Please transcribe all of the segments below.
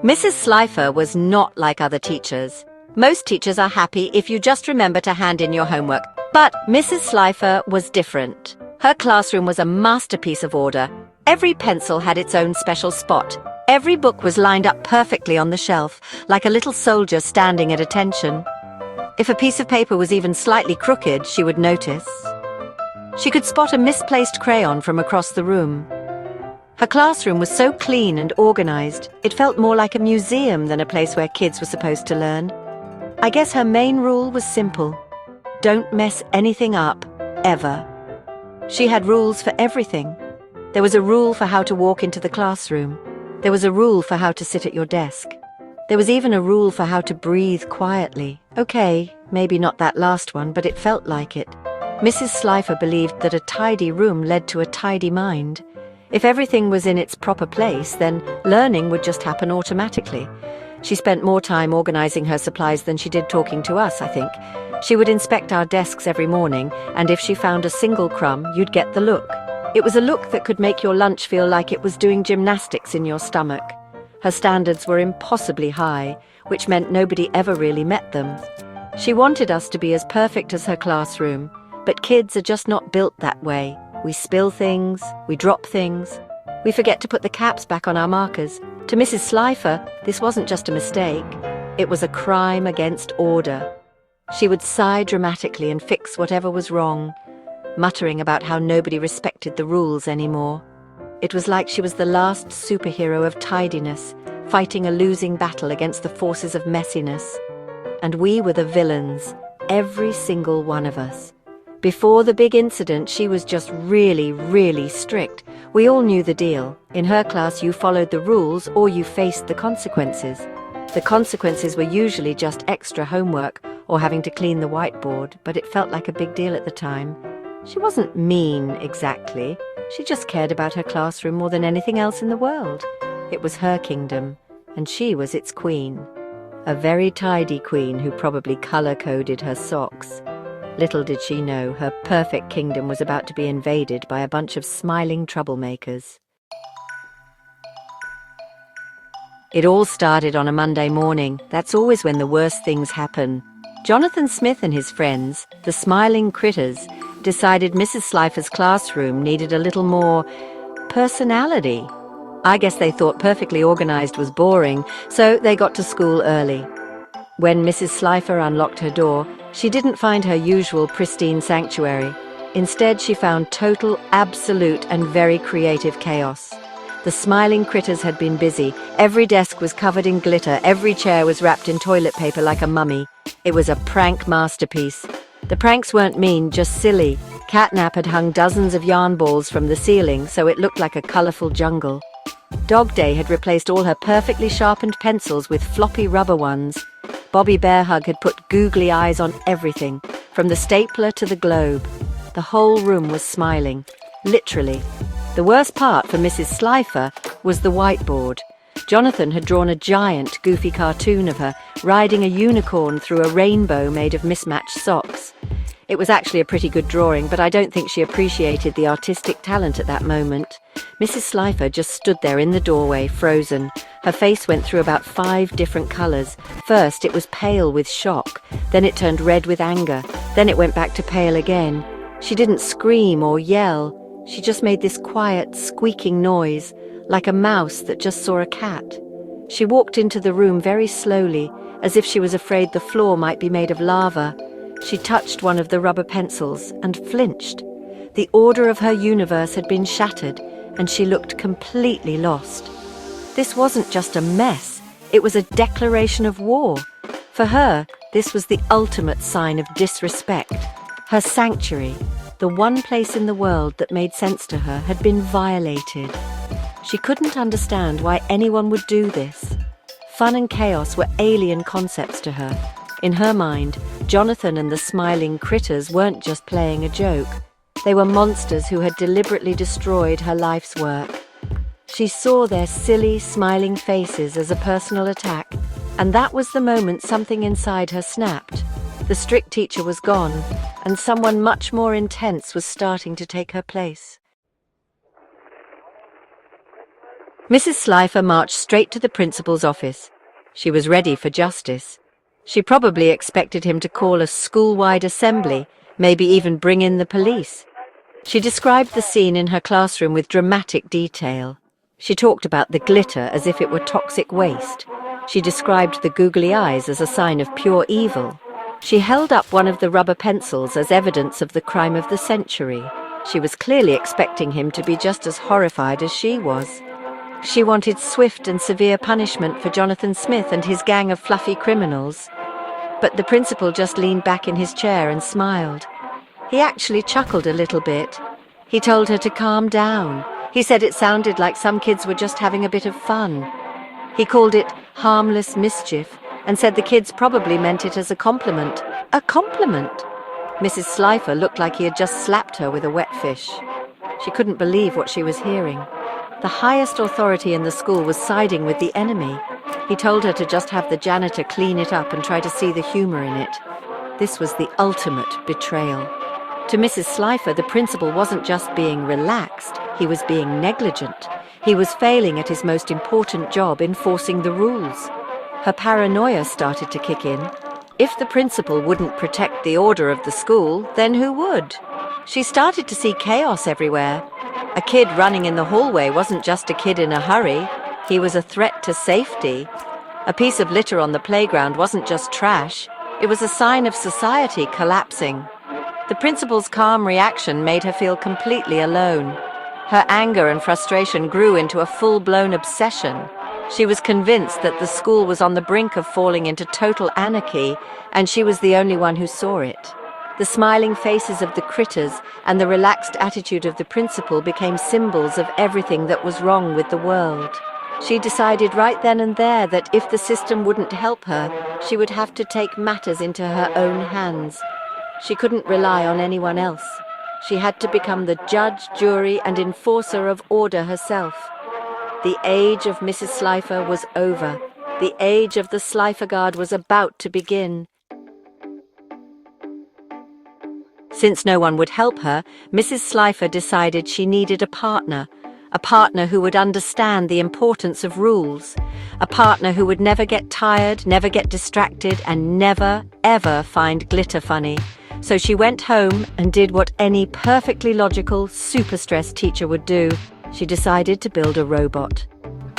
Mrs. Slifer was not like other teachers. Most teachers are happy if you just remember to hand in your homework. But Mrs. Slifer was different. Her classroom was a masterpiece of order. Every pencil had its own special spot. Every book was lined up perfectly on the shelf, like a little soldier standing at attention. If a piece of paper was even slightly crooked, she would notice. She could spot a misplaced crayon from across the room. Her classroom was so clean and organized, it felt more like a museum than a place where kids were supposed to learn. I guess her main rule was simple. Don't mess anything up, ever. She had rules for everything. There was a rule for how to walk into the classroom. There was a rule for how to sit at your desk. There was even a rule for how to breathe quietly. Okay, maybe not that last one, but it felt like it. Mrs. Slifer believed that a tidy room led to a tidy mind. If everything was in its proper place, then learning would just happen automatically. She spent more time organizing her supplies than she did talking to us, I think. She would inspect our desks every morning, and if she found a single crumb, you'd get the look. It was a look that could make your lunch feel like it was doing gymnastics in your stomach. Her standards were impossibly high, which meant nobody ever really met them. She wanted us to be as perfect as her classroom, but kids are just not built that way. We spill things, we drop things, we forget to put the caps back on our markers. To Mrs. Slifer, this wasn't just a mistake, it was a crime against order. She would sigh dramatically and fix whatever was wrong, muttering about how nobody respected the rules anymore. It was like she was the last superhero of tidiness, fighting a losing battle against the forces of messiness. And we were the villains, every single one of us. Before the big incident, she was just really, really strict. We all knew the deal. In her class, you followed the rules or you faced the consequences. The consequences were usually just extra homework or having to clean the whiteboard, but it felt like a big deal at the time. She wasn't mean, exactly. She just cared about her classroom more than anything else in the world. It was her kingdom, and she was its queen. A very tidy queen who probably color-coded her socks. Little did she know her perfect kingdom was about to be invaded by a bunch of smiling troublemakers. It all started on a Monday morning. That's always when the worst things happen. Jonathan Smith and his friends, the smiling critters, decided Mrs. Slifer's classroom needed a little more personality. I guess they thought perfectly organized was boring, so they got to school early. When Mrs. Slifer unlocked her door, she didn't find her usual pristine sanctuary. Instead, she found total, absolute, and very creative chaos. The smiling critters had been busy. Every desk was covered in glitter. Every chair was wrapped in toilet paper like a mummy. It was a prank masterpiece. The pranks weren't mean, just silly. Catnap had hung dozens of yarn balls from the ceiling, so it looked like a colorful jungle. Dog Day had replaced all her perfectly sharpened pencils with floppy rubber ones. Bobby Bearhug had put googly eyes on everything, from the stapler to the globe. The whole room was smiling, literally. The worst part for Mrs. Slifer was the whiteboard. Jonathan had drawn a giant, goofy cartoon of her, riding a unicorn through a rainbow made of mismatched socks. It was actually a pretty good drawing, but I don't think she appreciated the artistic talent at that moment. Mrs. Slifer just stood there in the doorway, frozen. Her face went through about 5 different colours. First, it was pale with shock. Then it turned red with anger. Then it went back to pale again. She didn't scream or yell. She just made this quiet, squeaking noise, like a mouse that just saw a cat. She walked into the room very slowly, as if she was afraid the floor might be made of lava. She touched one of the rubber pencils and flinched. The order of her universe had been shattered, and she looked completely lost. This wasn't just a mess, it was a declaration of war. For her, this was the ultimate sign of disrespect. Her sanctuary, the one place in the world that made sense to her, had been violated. She couldn't understand why anyone would do this. Fun and chaos were alien concepts to her. In her mind, Jonathan and the smiling critters weren't just playing a joke. They were monsters who had deliberately destroyed her life's work. She saw their silly, smiling faces as a personal attack, and that was the moment something inside her snapped. The strict teacher was gone, and someone much more intense was starting to take her place. Mrs. Slifer marched straight to the principal's office. She was ready for justice. She probably expected him to call a school-wide assembly, maybe even bring in the police. She described the scene in her classroom with dramatic detail. She talked about the glitter as if it were toxic waste. She described the googly eyes as a sign of pure evil. She held up one of the rubber pencils as evidence of the crime of the century. She was clearly expecting him to be just as horrified as she was. She wanted swift and severe punishment for Jonathan Smith and his gang of fluffy criminals. But the principal just leaned back in his chair and smiled. He actually chuckled a little bit. He told her to calm down. He said it sounded like some kids were just having a bit of fun. He called it harmless mischief and said the kids probably meant it as a compliment. A compliment! Mrs. Slifer looked like he had just slapped her with a wet fish. She couldn't believe what she was hearing. The highest authority in the school was siding with the enemy. He told her to just have the janitor clean it up and try to see the humor in it. This was the ultimate betrayal. To Mrs. Slifer, the principal wasn't just being relaxed, he was being negligent. He was failing at his most important job, enforcing the rules. Her paranoia started to kick in. If the principal wouldn't protect the order of the school, then who would? She started to see chaos everywhere. A kid running in the hallway wasn't just a kid in a hurry. He was a threat to safety. A piece of litter on the playground wasn't just trash. It was a sign of society collapsing. The principal's calm reaction made her feel completely alone. Her anger and frustration grew into a full-blown obsession. She was convinced that the school was on the brink of falling into total anarchy, and she was the only one who saw it. The smiling faces of the critters and the relaxed attitude of the principal became symbols of everything that was wrong with the world. She decided right then and there that if the system wouldn't help her, she would have to take matters into her own hands. She couldn't rely on anyone else. She had to become the judge, jury, and enforcer of order herself. The age of Mrs. Slifer was over. The age of the Slifer Guard was about to begin. Since no one would help her, Mrs. Slifer decided she needed a partner who would understand the importance of rules, a partner who would never get tired, never get distracted, and never, ever find glitter funny. So she went home and did what any perfectly logical, super-stressed teacher would do. She decided to build a robot.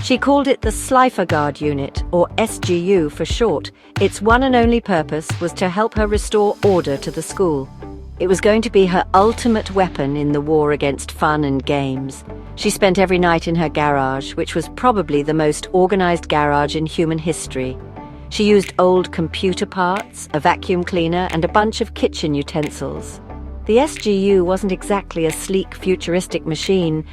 She called it the Slifer Guard Unit, or SGU for short. Its one and only purpose was to help her restore order to the school. It was going to be her ultimate weapon in the war against fun and games. She spent every night in her garage, which was probably the most organized garage in human history. She used old computer parts, a vacuum cleaner, and a bunch of kitchen utensils. The SGU wasn't exactly a sleek, futuristic machine.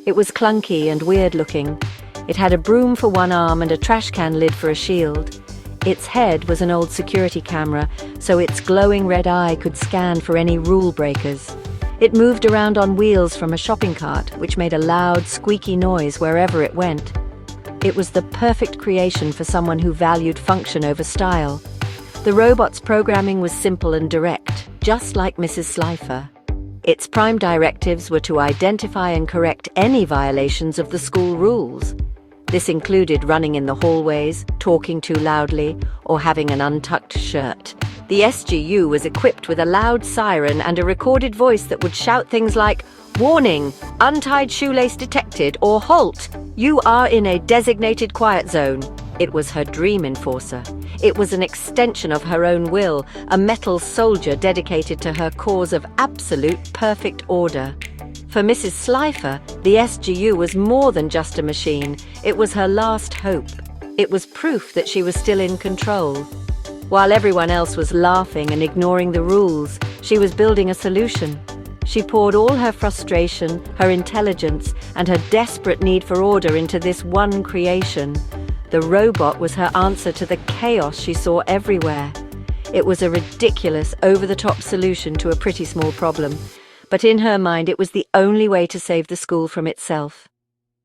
It was clunky and weird-looking. It had a broom for one arm and a trash can lid for a shield. Its head was an old security camera, so its glowing red eye could scan for any rule breakers. It moved around on wheels from a shopping cart, which made a loud, squeaky noise wherever it went. It was the perfect creation for someone who valued function over style. The robot's programming was simple and direct, just like Mrs. Slifer. Its prime directives were to identify and correct any violations of the school rules. This included running in the hallways, talking too loudly, or having an untucked shirt. The SGU was equipped with a loud siren and a recorded voice that would shout things like, "Warning! Untied shoelace detected," or "Halt! You are in a designated quiet zone." It was her dream enforcer. It was an extension of her own will, a metal soldier dedicated to her cause of absolute perfect order. For Mrs. Slifer, the SGU was more than just a machine. It was her last hope. It was proof that she was still in control. While everyone else was laughing and ignoring the rules, she was building a solution. She poured all her frustration, her intelligence, and her desperate need for order into this one creation. The robot was her answer to the chaos she saw everywhere. It was a ridiculous, over-the-top solution to a pretty small problem. But in her mind, it was the only way to save the school from itself.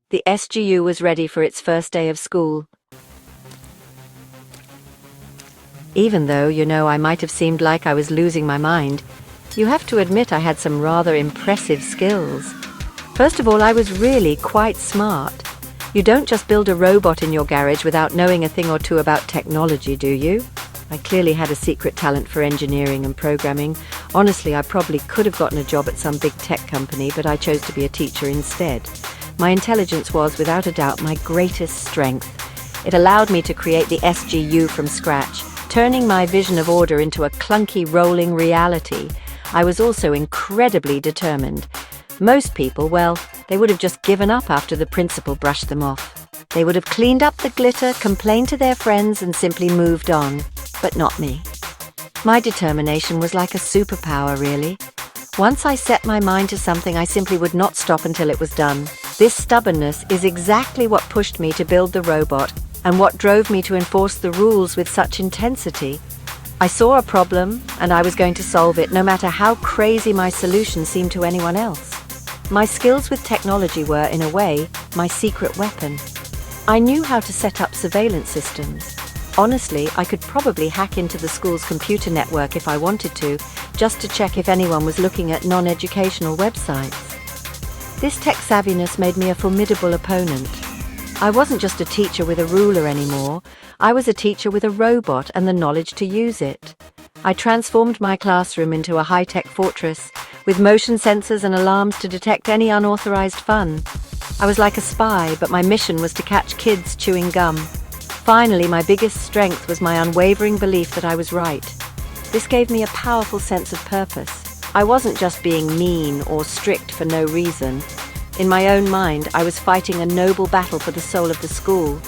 The SGU was ready for its first day of school. Even though, I might have seemed like I was losing my mind, you have to admit I had some rather impressive skills. First of all, I was really quite smart. You don't just build a robot in your garage without knowing a thing or two about technology, do you? I clearly had a secret talent for engineering and programming. Honestly, I probably could have gotten a job at some big tech company, but I chose to be a teacher instead. My intelligence was, without a doubt, my greatest strength. It allowed me to create the SGU from scratch, turning my vision of order into a clunky, rolling reality. I was also incredibly determined. Most people, well, they would have just given up after the principal brushed them off. They would have cleaned up the glitter, complained to their friends, and simply moved on. But not me. My determination was like a superpower, really. Once I set my mind to something, I simply would not stop until it was done. This stubbornness is exactly what pushed me to build the robot and what drove me to enforce the rules with such intensity. I saw a problem, and I was going to solve it, no matter how crazy my solution seemed to anyone else. My skills with technology were, in a way, my secret weapon. I knew how to set up surveillance systems. Honestly, I could probably hack into the school's computer network if I wanted to, just to check if anyone was looking at non-educational websites. This tech savviness made me a formidable opponent. I wasn't just a teacher with a ruler anymore. I was a teacher with a robot and the knowledge to use it. I transformed my classroom into a high-tech fortress with motion sensors and alarms to detect any unauthorized fun. I was like a spy, but my mission was to catch kids chewing gum. Finally, my biggest strength was my unwavering belief that I was right. This gave me a powerful sense of purpose. I wasn't just being mean or strict for no reason. In my own mind, I was fighting a noble battle for the soul of the school.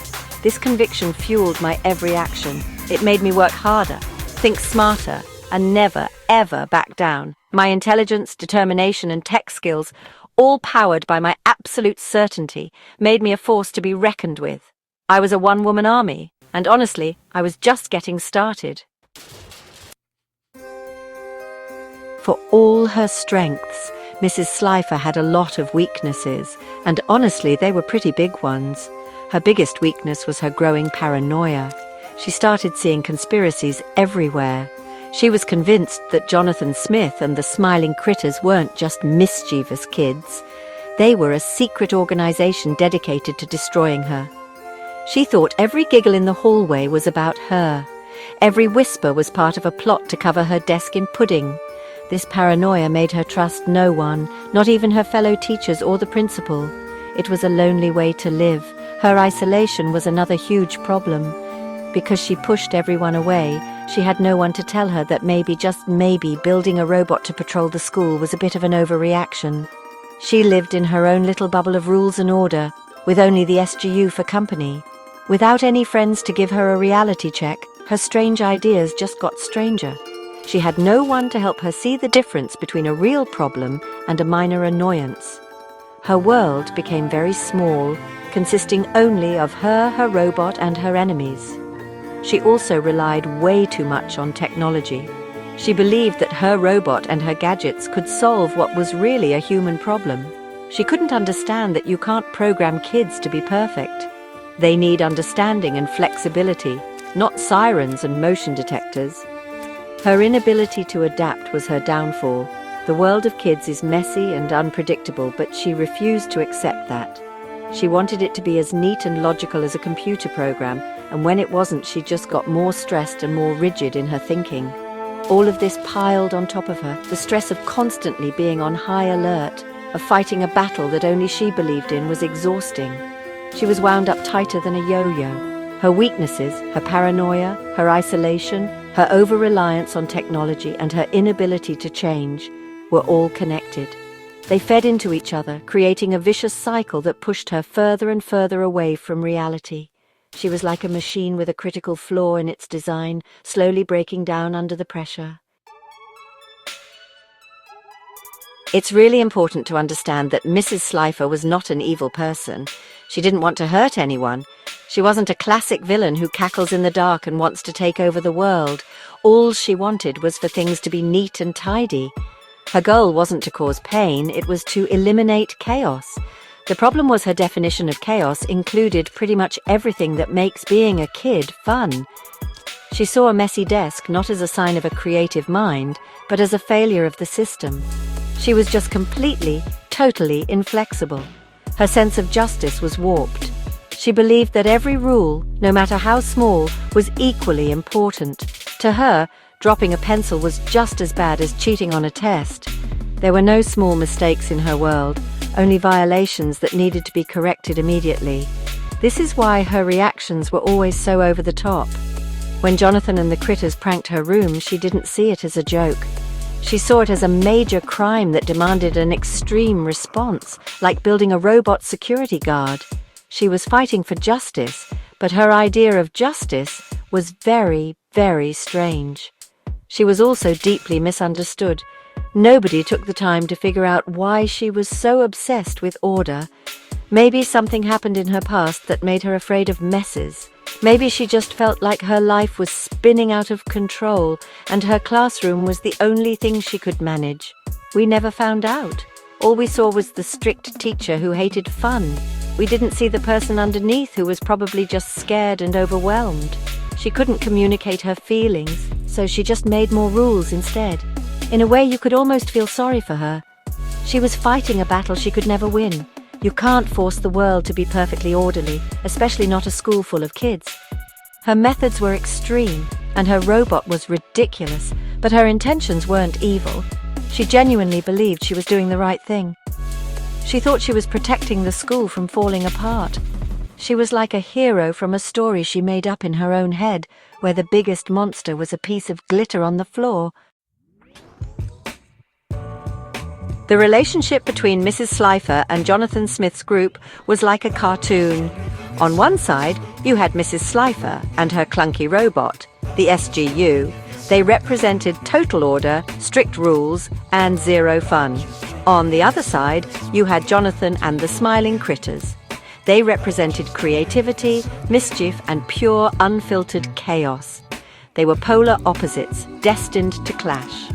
This conviction fueled my every action. It made me work harder, think smarter, and never, ever back down. My intelligence, determination, and tech skills, all powered by my absolute certainty, made me a force to be reckoned with. I was a one-woman army, and honestly, I was just getting started. For all her strengths, Mrs. Slifer had a lot of weaknesses, and honestly, they were pretty big ones. Her biggest weakness was her growing paranoia. She started seeing conspiracies everywhere. She was convinced that Jonathan Smith and the Smiling Critters weren't just mischievous kids. They were a secret organization dedicated to destroying her. She thought every giggle in the hallway was about her. Every whisper was part of a plot to cover her desk in pudding. This paranoia made her trust no one, not even her fellow teachers or the principal. It was a lonely way to live. Her isolation was another huge problem. Because she pushed everyone away, she had no one to tell her that maybe, just maybe, building a robot to patrol the school was a bit of an overreaction. She lived in her own little bubble of rules and order, with only the SGU for company. Without any friends to give her a reality check, her strange ideas just got stranger. She had no one to help her see the difference between a real problem and a minor annoyance. Her world became very small, consisting only of her robot, and her enemies. She also relied way too much on technology. She believed that her robot and her gadgets could solve what was really a human problem. She couldn't understand that you can't program kids to be perfect. They need understanding and flexibility, not sirens and motion detectors. Her inability to adapt was her downfall. The world of kids is messy and unpredictable, but she refused to accept that. She wanted it to be as neat and logical as a computer program, and when it wasn't, she just got more stressed and more rigid in her thinking. All of this piled on top of her, the stress of constantly being on high alert, of fighting a battle that only she believed in, was exhausting. She was wound up tighter than a yo-yo. Her weaknesses, her paranoia, her isolation, her over-reliance on technology, and her inability to change were all connected. They fed into each other, creating a vicious cycle that pushed her further and further away from reality. She was like a machine with a critical flaw in its design, slowly breaking down under the pressure. It's really important to understand that Mrs. Slifer was not an evil person. She didn't want to hurt anyone. She wasn't a classic villain who cackles in the dark and wants to take over the world. All she wanted was for things to be neat and tidy. Her goal wasn't to cause pain, it was to eliminate chaos. The problem was her definition of chaos included pretty much everything that makes being a kid fun. She saw a messy desk not as a sign of a creative mind, but as a failure of the system. She was just completely, totally inflexible. Her sense of justice was warped. She believed that every rule, no matter how small, was equally important. To her, dropping a pencil was just as bad as cheating on a test. There were no small mistakes in her world, only violations that needed to be corrected immediately. This is why her reactions were always so over the top. When Jonathan and the critters pranked her room, she didn't see it as a joke. She saw it as a major crime that demanded an extreme response, like building a robot security guard. She was fighting for justice, but her idea of justice was very, very strange. She was also deeply misunderstood. Nobody took the time to figure out why she was so obsessed with order. Maybe something happened in her past that made her afraid of messes. Maybe she just felt like her life was spinning out of control and her classroom was the only thing she could manage. We never found out. All we saw was the strict teacher who hated fun. We didn't see the person underneath who was probably just scared and overwhelmed. She couldn't communicate her feelings, so she just made more rules instead. In a way, you could almost feel sorry for her. She was fighting a battle she could never win. You can't force the world to be perfectly orderly, especially not a school full of kids. Her methods were extreme, and her robot was ridiculous, but her intentions weren't evil. She genuinely believed she was doing the right thing. She thought she was protecting the school from falling apart. She was like a hero from a story she made up in her own head, where the biggest monster was a piece of glitter on the floor. The relationship between Mrs. Slifer and Jonathan Smith's group was like a cartoon. On one side, you had Mrs. Slifer and her clunky robot, the SGU. They represented total order, strict rules, and zero fun. On the other side, you had Jonathan and the smiling critters. They represented creativity, mischief, and pure, unfiltered chaos. They were polar opposites, destined to clash.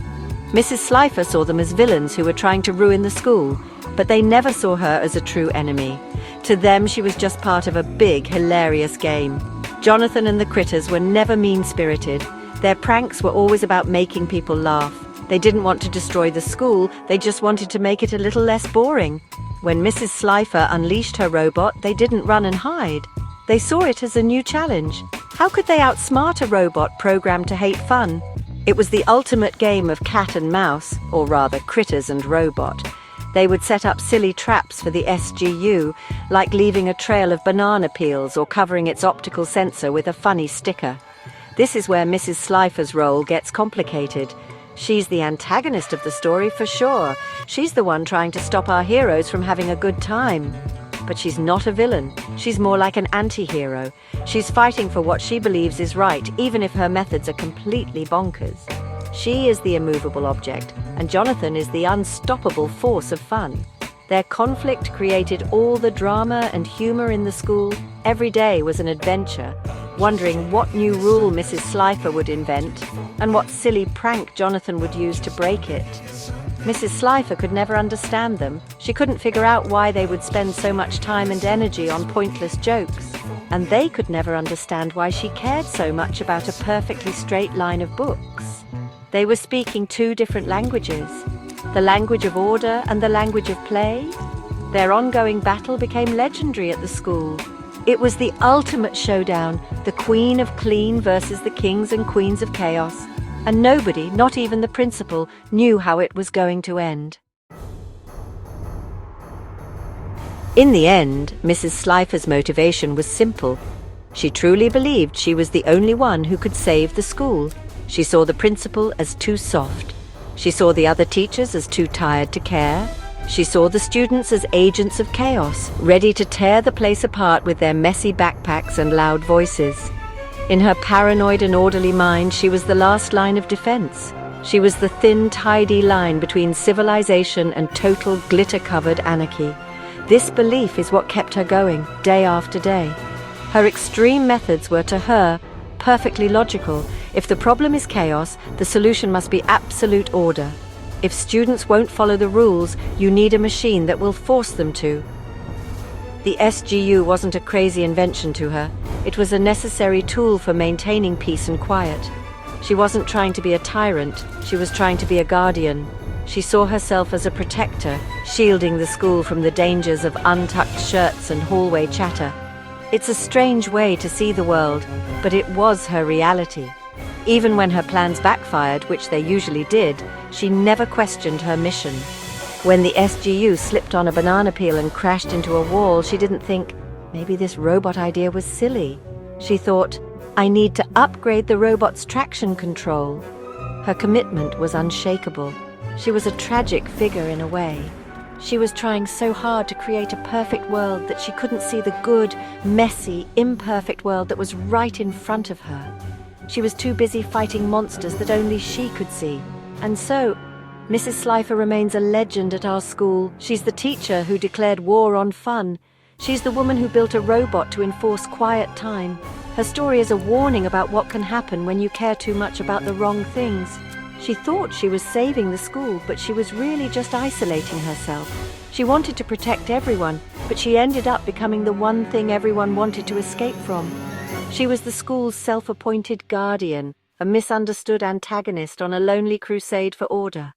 Mrs. Slifer saw them as villains who were trying to ruin the school, but they never saw her as a true enemy. To them, she was just part of a big, hilarious game. Jonathan and the critters were never mean-spirited. Their pranks were always about making people laugh. They didn't want to destroy the school, they just wanted to make it a little less boring. When Mrs. Slifer unleashed her robot, they didn't run and hide. They saw it as a new challenge. How could they outsmart a robot programmed to hate fun? It was the ultimate game of cat and mouse, or rather critters and robot. They would set up silly traps for the SGU, like leaving a trail of banana peels or covering its optical sensor with a funny sticker. This is where Mrs. Slifer's role gets complicated. She's the antagonist of the story for sure. She's the one trying to stop our heroes from having a good time. But she's not a villain. She's more like an anti-hero. She's fighting for what she believes is right, even if her methods are completely bonkers. She is the immovable object, and Jonathan is the unstoppable force of fun. Their conflict created all the drama and humor in the school. Every day was an adventure, wondering what new rule Mrs. Slifer would invent and what silly prank Jonathan would use to break it. Mrs. Slifer could never understand them. She couldn't figure out why they would spend so much time and energy on pointless jokes. And they could never understand why she cared so much about a perfectly straight line of books. They were speaking two different languages, the language of order and the language of play. Their ongoing battle became legendary at the school. It was the ultimate showdown, the Queen of Clean versus the Kings and Queens of Chaos. And nobody, not even the principal, knew how it was going to end. In the end, Mrs. Slifer's motivation was simple. She truly believed she was the only one who could save the school. She saw the principal as too soft. She saw the other teachers as too tired to care. She saw the students as agents of chaos, ready to tear the place apart with their messy backpacks and loud voices. In her paranoid and orderly mind, she was the last line of defense. She was the thin, tidy line between civilization and total glitter-covered anarchy. This belief is what kept her going, day after day. Her extreme methods were, to her, perfectly logical. If the problem is chaos, the solution must be absolute order. If students won't follow the rules, you need a machine that will force them to. The SGU wasn't a crazy invention to her. It was a necessary tool for maintaining peace and quiet. She wasn't trying to be a tyrant, she was trying to be a guardian. She saw herself as a protector, shielding the school from the dangers of untucked shirts and hallway chatter. It's a strange way to see the world, but it was her reality. Even when her plans backfired, which they usually did, she never questioned her mission. When the SGU slipped on a banana peel and crashed into a wall, she didn't think, maybe this robot idea was silly. She thought, I need to upgrade the robot's traction control. Her commitment was unshakable. She was a tragic figure in a way. She was trying so hard to create a perfect world that she couldn't see the good, messy, imperfect world that was right in front of her. She was too busy fighting monsters that only she could see. And so, Mrs. Slifer remains a legend at our school. She's the teacher who declared war on fun. She's the woman who built a robot to enforce quiet time. Her story is a warning about what can happen when you care too much about the wrong things. She thought she was saving the school, but she was really just isolating herself. She wanted to protect everyone, but she ended up becoming the one thing everyone wanted to escape from. She was the school's self-appointed guardian, a misunderstood antagonist on a lonely crusade for order.